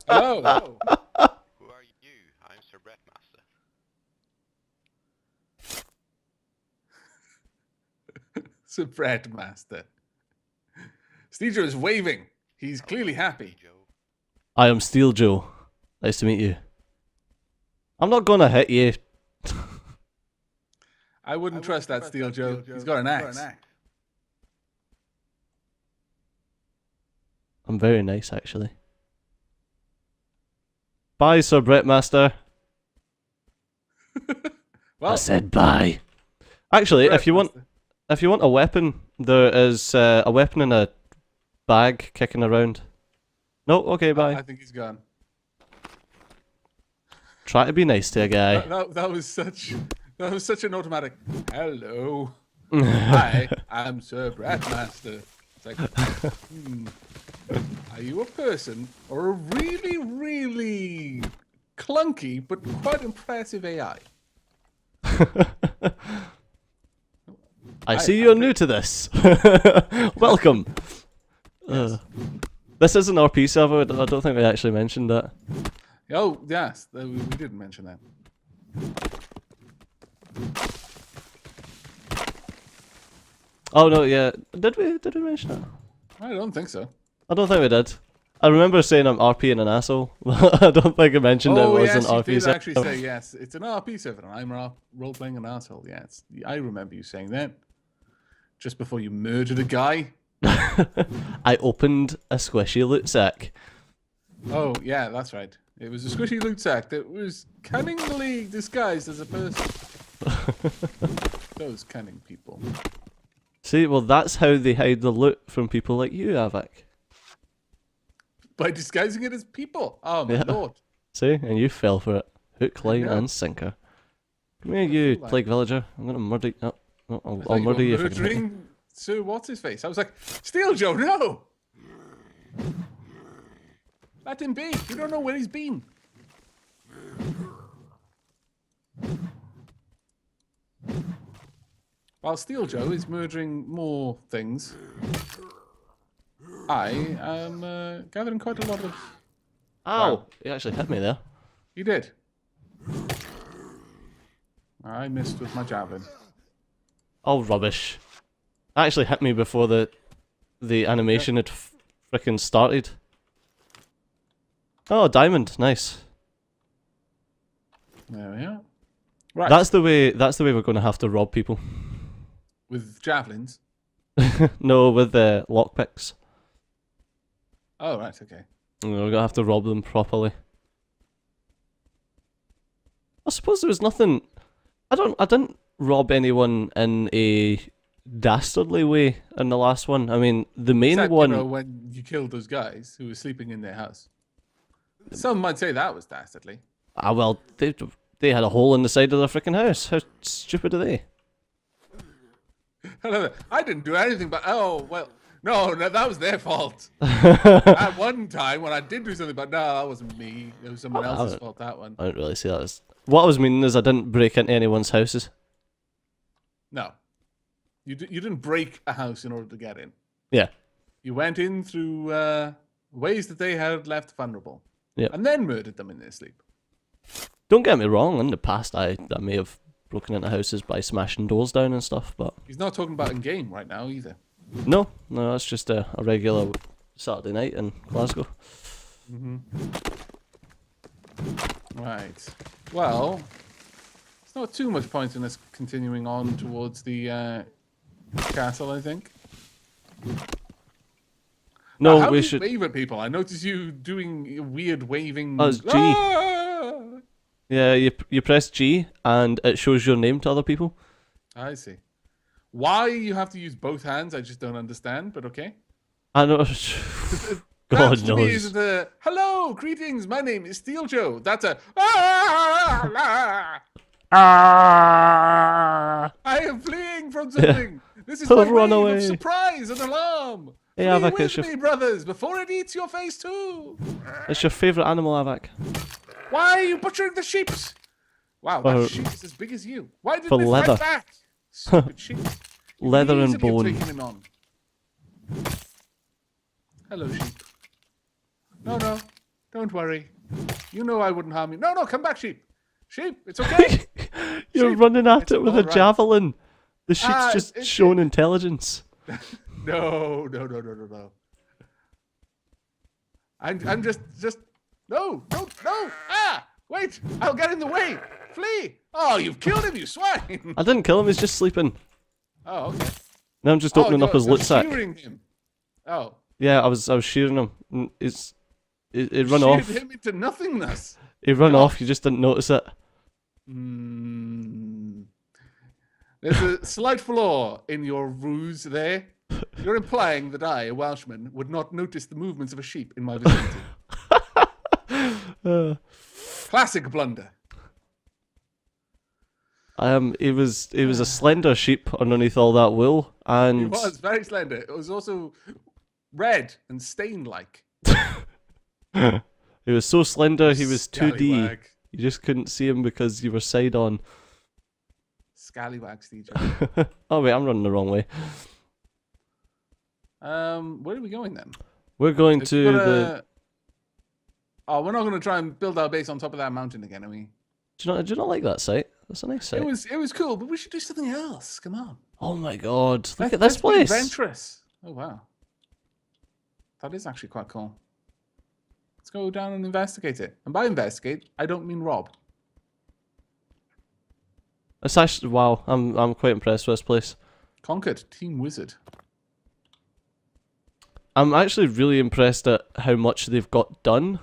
Hello. Who are you? I'm Sir Brettmaster. It's a bread master. Steejo is waving. He's clearly happy. Joe. I am Steel Joe. Nice to meet you. I'm not gonna hit you. I wouldn't trust that Steel Joe. He's got an axe. I'm very nice, actually. Bye, Sir Brettmaster. Well, I said bye. Actually, if you want a weapon, there is a weapon in a bag kicking around. No, okay, bye. I think he's gone. Try to be nice to a guy. That was such an automatic. Hello. Hi, I'm Sir Brettmaster. It's like, are you a person or a really, really clunky but quite impressive AI? I see you're new to this. Welcome. Yes. This is an RP server. I don't think we actually mentioned that. Oh, yes, we didn't mention that. Oh no, yeah. Did we mention that? I don't think so. I don't think we did. I remember saying I'm RPing an asshole. I don't think I mentioned it was yes, an you RP did server. actually say yes. It's an RP server, and I'm role-playing an asshole. Yes, I remember you saying that. Just before you murdered a guy. I opened a squishy loot sack. Oh, yeah, that's right. It was a squishy loot sack that was cunningly disguised as a person. Those cunning people. See, well, that's how they hide the loot from people like you, Aavak. By disguising it as people. Oh, my lord. See, and you fell for it. Hook, line, Yeah. and sinker. Come here, you plague villager. I'm gonna murder you. No, I'll murder you if I can hit you. Murdering Sir What's-His-Face. I was like, Steel Joe, no! Let him be. You don't know where he's been. While Steel Joe is murdering more things, I am gathering quite a lot of... Ow! Wow. You actually hit me there. You did. I missed with my javelin. Oh, rubbish. That actually hit me before the animation had frickin' started. Oh, diamond. Nice. There we are. Right. That's the way we're going to have to rob people. With javelins. No, with the lockpicks. Oh, right, okay. We're going to have to rob them properly. I suppose there was nothing... I didn't rob anyone in a dastardly way in the last one. I mean, the main Except, one... you know, when you killed those guys who were sleeping in their house. Some might say that was dastardly. Ah, well, they had a hole in the side of their freaking house. How stupid are they? I didn't do anything, but no, that was their fault. At one time when I did do something, but no, that wasn't me. It was someone else's fault. That one. I don't really see that as... What I was meaning is I didn't break into anyone's houses. No, you didn't break a house in order to get in. Yeah. You went in through ways that they had left vulnerable. Yeah. And then murdered them in their sleep. Don't get me wrong, in the past I may have broken into houses by smashing doors down and stuff, but... He's not talking about in game right now either. No, that's just a regular Saturday night in Glasgow. Right. Well, there's not too much point in us continuing on towards the castle, I think. No, how we do should... you wave at people? I notice you doing weird waving. Oh, it's G. Ah! Yeah, you press G and it shows your name to other people. I see. Why you have to use both hands, I just don't understand, but okay. I know. God that to me is knows. the hello, greetings, my name is Steel Joe. That's a ah! I am fleeing from something. This is my Run wave away. of surprise and alarm. Hey, Flee Aavak, with me, brothers, before it eats your face too. It's your favourite animal, Aavak. Why are you butchering the sheep? Wow, that sheep is as big as you. Why didn't for they leather. fight back? Stupid sheep. You Leather could and easily have bone. taken him on. Hello, sheep. No, Don't worry. You know I wouldn't harm you. No, come back, sheep. Sheep, it's okay. You're Sheep, running at it's it with a all right. javelin. The sheep's just it's- shown intelligence. No. I'm just no. Ah, wait! I'll get in the way. Flee! Oh, you've killed him, you swine! I didn't kill him. He's just sleeping. Oh, okay. Now I'm just opening up his loot sack. Shearing him. Oh. Yeah, I was shearing him. It run off. Sheared him into nothingness. He run off. You just didn't notice it. There's a slight flaw in your ruse there. You're implying that I, a Welshman, would not notice the movements of a sheep in my vicinity. Classic blunder. It was a slender sheep underneath all that wool, and He was very slender. It was also red and stain-like. he was so slender he was 2D. Scallywag. You just couldn't see him because you were side on. Scallywag, Steve. Oh wait, I'm running the wrong way. Where are we going then? We're going to the. Oh, we're not going to try and build our base on top of that mountain again, are we? Do you not like that site? That's a nice site. It was cool, but we should do something else. Come on. Oh my god! Look at Let's this be place. adventurous. Oh wow, that is actually quite cool. Let's go down and investigate it. And by investigate, I don't mean rob. It's actually wow. I'm quite impressed with this place. Conquered Team Wizard. I'm actually really impressed at how much they've got done.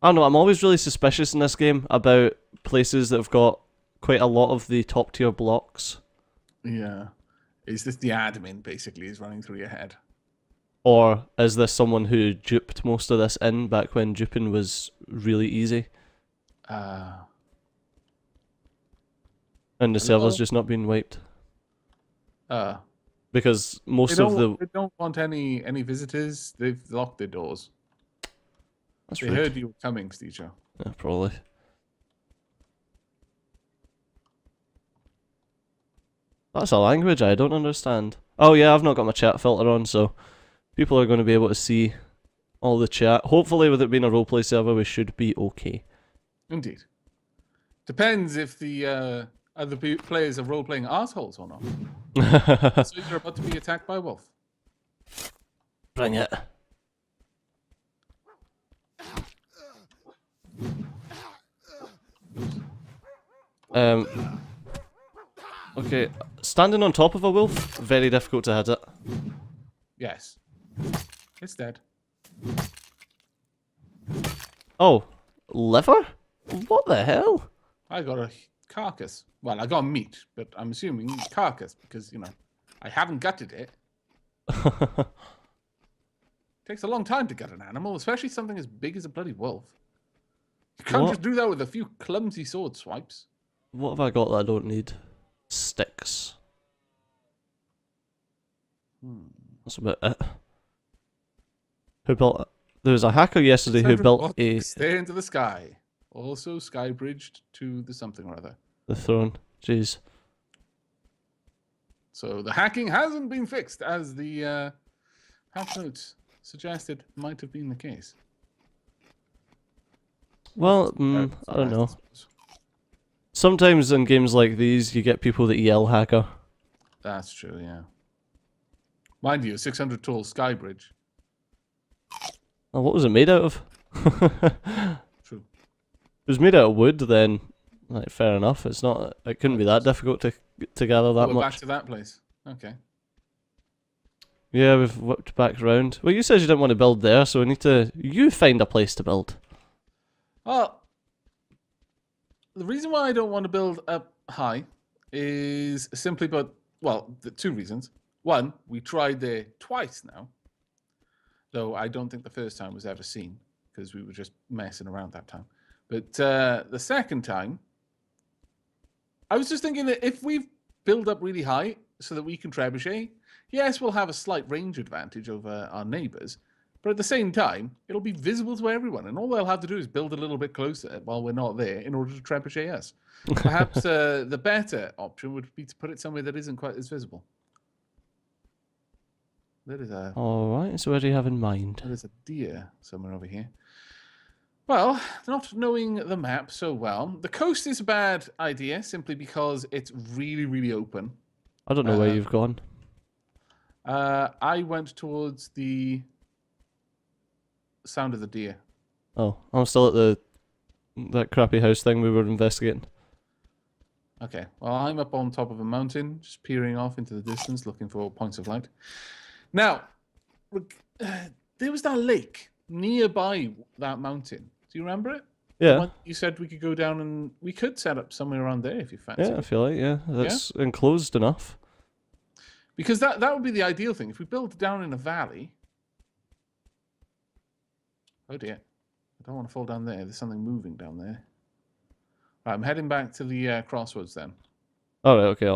I don't know, I'm always really suspicious in this game about places that have got quite a lot of the top tier blocks. Yeah. Is this the admin basically is running through your head? Or is this someone who duped most of this in back when duping was really easy? And the server's just not been wiped? Because most of the... They don't want any visitors. They've locked their doors. That's They rude. heard you were coming, Steecho. Yeah, probably. That's a language I don't understand. Oh yeah, I've not got my chat filter on, so people are going to be able to see all the chat. Hopefully, with it being a roleplay server, we should be okay. Indeed. Depends if the other players are role-playing assholes or not. So you're about to be attacked by a wolf. Bring it. Okay, standing on top of a wolf, very difficult to hit it. Yes. It's dead. Oh, liver? What the hell? I got a carcass. Well, I got meat, but I'm assuming carcass because, you know, I haven't gutted it. Takes a long time to gut an animal, especially something as big as a bloody wolf. You can't just do that with a few clumsy sword swipes. What have I got that I don't need? Sticks. That's about it. Who built it? There was a hacker yesterday who built a... Stay into the sky. Also sky-bridged to the something or other. The throne. Jeez. So the hacking hasn't been fixed, as the patch notes suggested might have been the case. Well, I don't know. Sometimes in games like these, you get people that yell hacker. That's true, yeah. Mind you, a 600 tall sky bridge. Oh, what was it made out of? True. It was made out of wood, then, like, fair enough. It's not. It couldn't be that difficult to gather that We're much. back to that place. Okay. Yeah, we've whipped back round. Well, you said you didn't want to build there, so we need to... You find a place to build. Well, the reason why I don't want to build up high is simply but, well, the two reasons. One, we tried there twice now, though I don't think the first time was ever seen because we were just messing around that time. But the second time, I was just thinking that if we build up really high so that we can trebuchet, yes, we'll have a slight range advantage over our neighbors, but at the same time, it'll be visible to everyone, and all they'll have to do is build a little bit closer while we're not there in order to trebuchet us. Perhaps the better option would be to put it somewhere that isn't quite as visible. There is a Alright, so what do you have in mind? deer somewhere over here. Well, not knowing the map so well, the coast is a bad idea simply because it's really, really open. I don't know where you've gone. I went towards the sound of the deer. Oh, I'm still at that crappy house thing we were investigating. Okay, well, I'm up on top of a mountain, just peering off into the distance, looking for points of light. Now, there was that lake nearby that mountain. Do you remember it? Yeah. You said we could go down and we could set up somewhere around there if you fancy. Yeah, I feel like, that's enclosed enough. Because that would be the ideal thing. If we build down in a valley... Oh dear. I don't want to fall down there. There's something moving down there. Right, I'm heading back to the crossroads then. Alright, okay,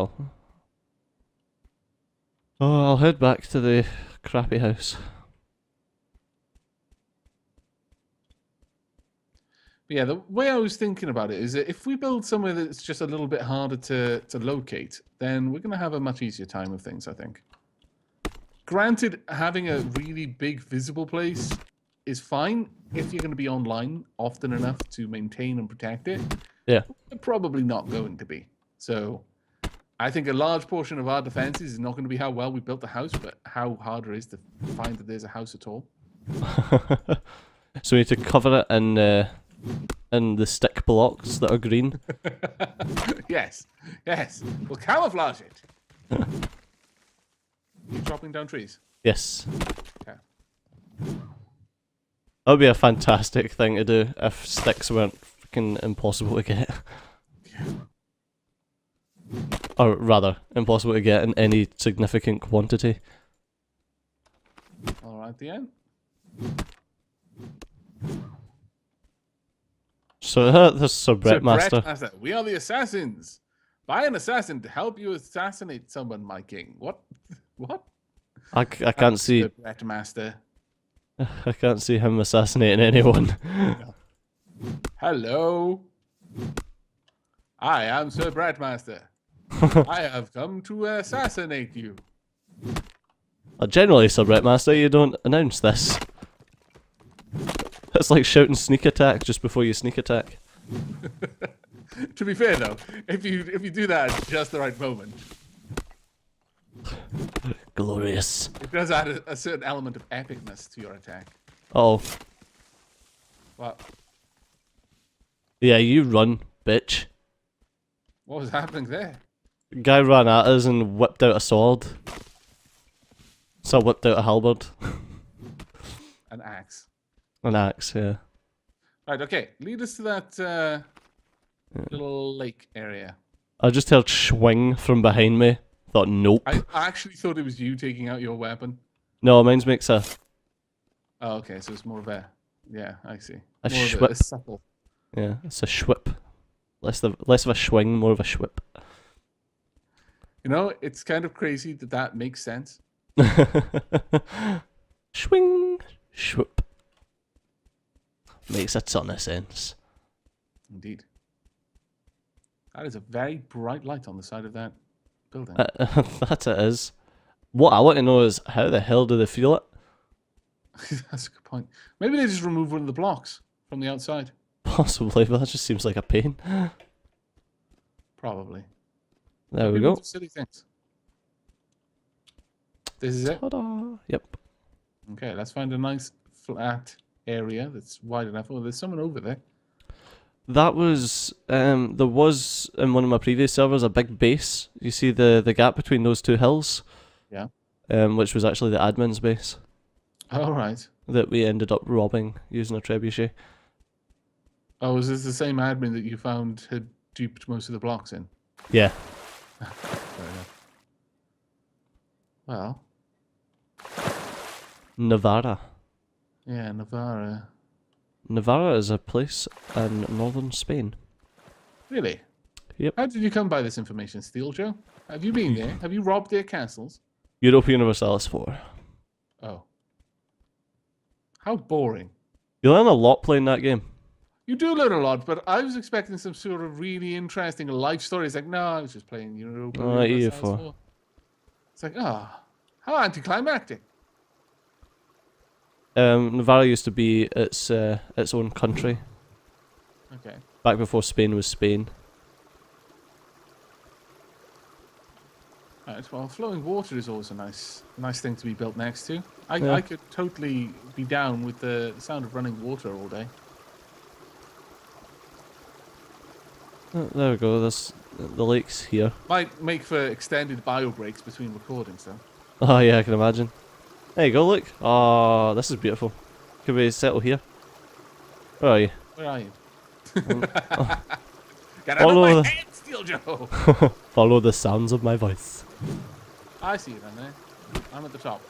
I'll head back to the crappy house. But yeah, the way I was thinking about it is that if we build somewhere that's just a little bit harder to locate, then we're going to have a much easier time of things, I think. Granted, having a really big visible place is fine if you're going to be online often enough to maintain and protect it. Yeah. We're probably not going to be. So I think a large portion of our defenses is not going to be how well we built the house, but how hard it is to find that there's a house at all. So we need to cover it in the stick blocks that are green. Yes. We'll camouflage it. You chopping down trees? Yes. Okay. That would be a fantastic thing to do if sticks weren't freaking impossible to get. Or rather, impossible to get in any significant quantity. Alright, the end. So this is Sir Brett Master. We are the assassins. Buy an assassin to help you assassinate someone, my king. What? What? I can't see. Sir Brett Master. I can't see him assassinating anyone. Hello. I am Sir Brett Master. I have come to assassinate you. Generally, Sir Brett Master, you don't announce this. It's like shouting sneak attack just before you sneak attack. To be fair though, if you do that at just the right moment, glorious. it does add a certain element of epicness to your attack. Oh. What? Yeah, you run, bitch. What was happening there? Guy ran at us and whipped out a sword. So I whipped out a halberd. An axe. An axe, yeah. Right, okay. Lead us to that little lake area. I just heard swing from behind me. Thought, nope. I actually thought it was you taking out your weapon. No, mine's makes a... Oh, okay, so it's more of a... Yeah, I see. A More of schwip. a subtle. Yeah, it's a schwip. Less of a swing, more of a schwip. You know, it's kind of crazy that makes sense. Swing, schwip. Makes a ton of sense. Indeed. That is a very bright light on the side of that building. That it is. What I want to know is, how the hell do they feel it? That's a good point. Maybe they just remove one of the blocks from the outside. Possibly, but that just seems like a pain. Probably. There we go. Silly things. This is it. Ta-da! Yep. Okay, let's find a nice flat area that's wide enough. Oh, there's someone over there. That was there was in one of my previous servers a big base. You see the gap between those two hills? Yeah. Which was actually the admin's base All right. that we ended up robbing using a trebuchet. Oh, is this the same admin that you found had duped most of the blocks in? Yeah. Fair enough. Well. Navarra. Yeah, Navarra. Navarra is a place in northern Spain. Really? Yep. How did you come by this information, Steel Joe? Have you been there? Have you robbed their castles? Europa Universalis 4. Oh. How boring. You learn a lot playing that game. You do learn a lot, but I was expecting some sort of really interesting life story. It's like, no, I was just playing Europa. Oh, Universalis EU4. 4. It's like, how anticlimactic. Navarra used to be its own country Okay. back before Spain was Spain. Right, well, flowing water is always a nice thing to be built next to. Yeah. I could totally be down with the sound of running water all day. Oh, there we go. There's the lake's here. Might make for extended bio breaks between recordings, though. Oh yeah, I can imagine. There you go. Look. Oh, this is beautiful. Could we settle here? Where are you? Where are you? Oh. Get out of my Follow head, Steel Joe! Follow the sounds of my voice. I see you down there. I'm at the top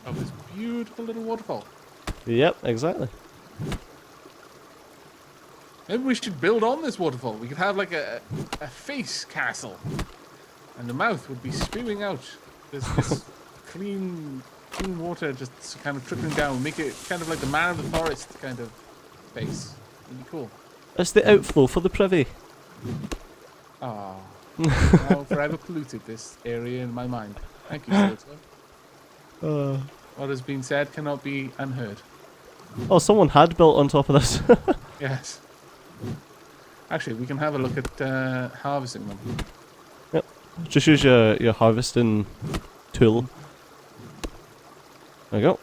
of this beautiful little waterfall. Yep, exactly. Maybe we should build on this waterfall. We could have like a face castle. And the mouth would be spewing out this clean water just kind of trickling down. Make it kind of like the man of the forest kind of face. It'd be cool. It's the outflow for the privy. Ah. Now forever polluted this area in my mind. Thank you, Silto. What has been said cannot be unheard. Oh, someone had built on top of this. Yes. Actually, we can have a look at harvesting them. Yep. Just use your harvesting tool. There you go.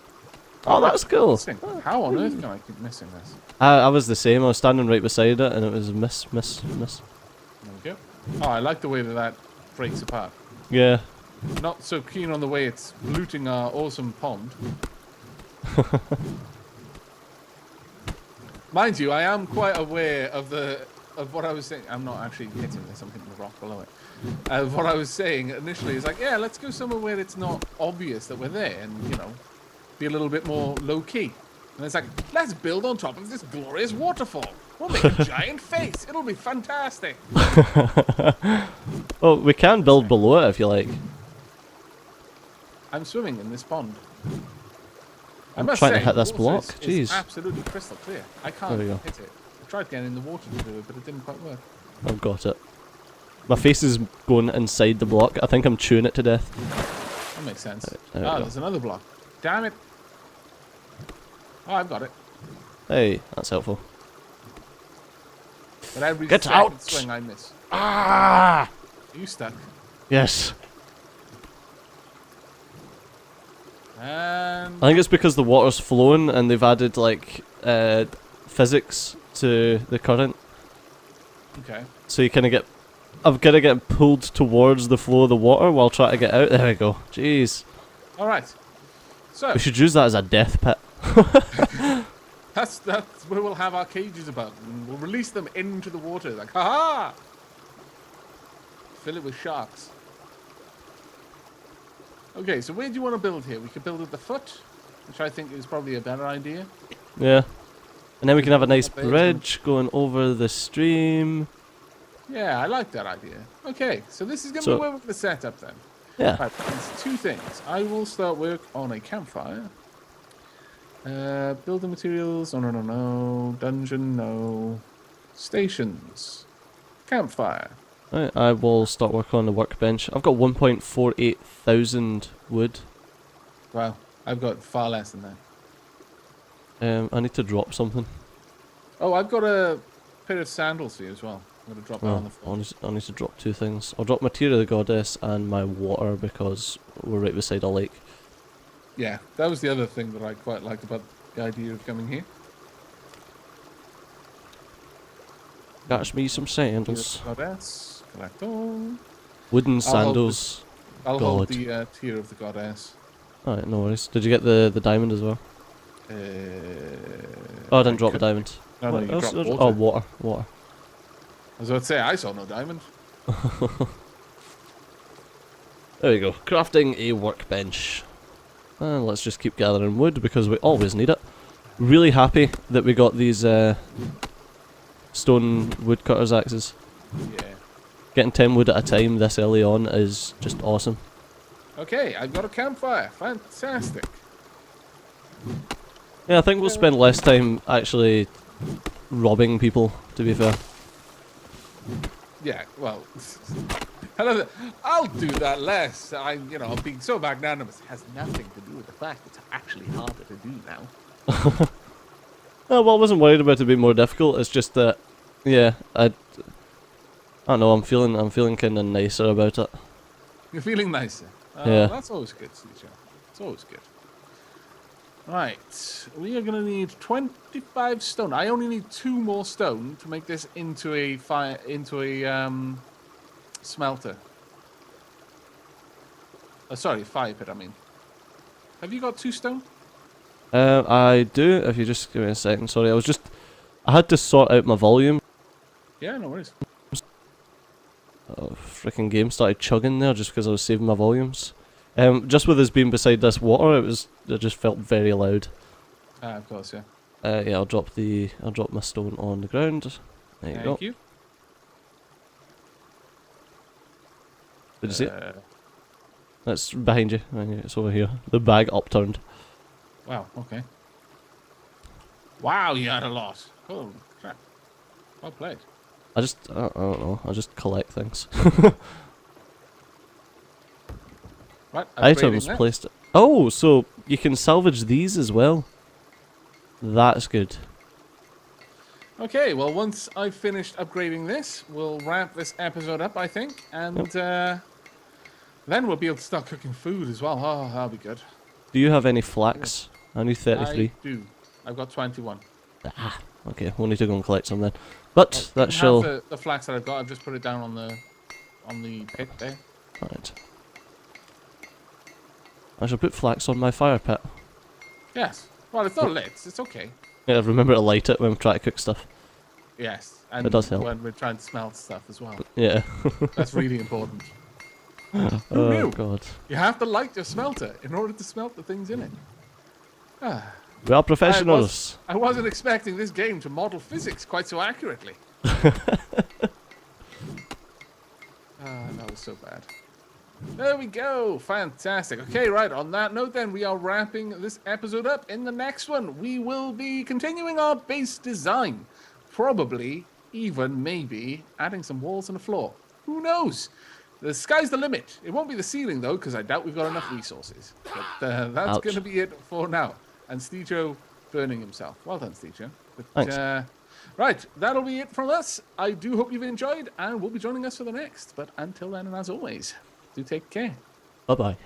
Oh, that's cool. Missing. How on earth can I keep missing this? I was the same. I was standing right beside it, and it was miss. There we go. Oh, I like the way that breaks apart. Yeah. Not so keen on the way it's looting our awesome pond. Mind you, I am quite aware of what I was saying. I'm not actually hitting this. I'm hitting the rock below it. What I was saying initially is like, yeah, let's go somewhere where it's not obvious that we're there, and you know, be a little bit more low key. And it's like, let's build on top of this glorious waterfall. We'll make a giant face. It'll be fantastic. Well, we can build below it if you like. I'm swimming in this pond. I'm trying to hit this block. Is Jeez. absolutely crystal clear. I can't There we go. hit it. I tried getting in the water to do it, but it didn't quite work. I've got it. My face is going inside the block. I think I'm chewing it to death. That makes sense. There we Ah, go. there's another block. Damn it. Oh, I've got it. Hey, that's helpful. But every Get second out! swing I miss. Ah! Are you stuck? Yes. And I think it's because the water's flowing and they've added like physics to the current. okay. So you kind of get, I've got to get pulled towards the flow of the water while trying to get out. There we go. Jeez. All right. So We should use that as a death pit. that's where we'll have our cages above, and we'll release them into the water. Like, ha! Fill it with sharks. Okay, so where do you want to build here? We could build at the foot, which I think is probably a better idea. Yeah. And then we can have a nice Up there, bridge going over the stream. Yeah, I like that idea. Okay, so this is going to So- be where we're going to set up then. Yeah. Right, there's two things. I will start work on a campfire. Building materials. No. Dungeon, no. Stations. Campfire. Right, I will start working on the workbench. I've got 1.48 thousand wood. Wow, I've got far less than that. I need to drop something. Oh, I've got a pair of sandals for you as well. I'm going to drop that on Oh, the floor. I need to drop two things. I'll drop Materia the Goddess and my water because we're right beside a lake. Yeah, that was the other thing that I quite liked about the idea of coming here. Catch me some sandals. Goddess, collect all. Wooden I'll hold sandals. I'll hold God. the tier of the goddess. Alright, no worries. Did you get the diamond as well? Uh, Oh, I didn't drop the diamond. No, What you else dropped did I- water. Oh, water. I was about to say, I saw no diamond. There we go. Crafting a workbench. Let's just keep gathering wood because we always need it. Really happy that we got these stone woodcutter's axes. Yeah. Getting 10 wood at a time this early on is just awesome. Okay, I've got a campfire. Fantastic. Yeah, I think we'll spend less time actually robbing people, to be fair. Yeah, well, I love that. I'll do that less. I'm being so magnanimous. It has nothing to do with the fact it's actually harder to do now. Oh, well, I wasn't worried about it being more difficult. It's just that, yeah, I don't know. I'm feeling kind of nicer about it. You're feeling nicer. Yeah. That's always good, CJ. It's always good. Right, we are going to need 25 stone. I only need 2 more stone to make this into a smelter. Sorry, fire pit. I mean, have you got 2 stone? I do. If you just give me a second. Sorry, I had to sort out my volume. Yeah, no worries. Oh, freaking game started chugging there just because I was saving my volumes. Just with us being beside this water, it just felt very loud. Of course, yeah. Yeah, I'll drop my stone on the ground. There you go. Thank you. Did you see it? That's behind you. It's over here. The bag upturned. Wow. Okay. Wow, you had a lot. Holy crap. Well played. I don't know. I just collect things. Right. Items placed. Oh, so you can salvage these as well. That's good. Okay, well, once I've finished upgrading this, we'll wrap this episode up, I think, and then we'll be able to start cooking food as well. Oh, that'll be good. Do you have any flax? I need 33. I do. I've got 21. Ah, okay. We'll need to go and collect some then. But Well, that shall. the flax that I've got, I've just put it down on the pit there. Right. I shall put flax on my fire pit. Yes. Well, it's not lit. It's okay. Yeah, remember to light it when we try to cook stuff. Yes. And It does help. when we're trying to smelt stuff as well. Yeah. That's really important. Oh knew? god. You have to light your smelter in order to smelt the things in it. Ah. We are professionals. I wasn't expecting this game to model physics quite so accurately. That was so bad. There we go. Fantastic. Okay, right. On that note, then, we are wrapping this episode up. In the next one, we will be continuing our base design. Probably, even, maybe, adding some walls and a floor. Who knows? The sky's the limit. It won't be the ceiling, though, because I doubt we've got enough resources. But that's going to be it for now. And Steejo burning himself. Well done, Steejo. Thanks. Right, that'll be it from us. I do hope you've enjoyed, and will be joining us for the next. But until then, and as always, do take care. Bye bye.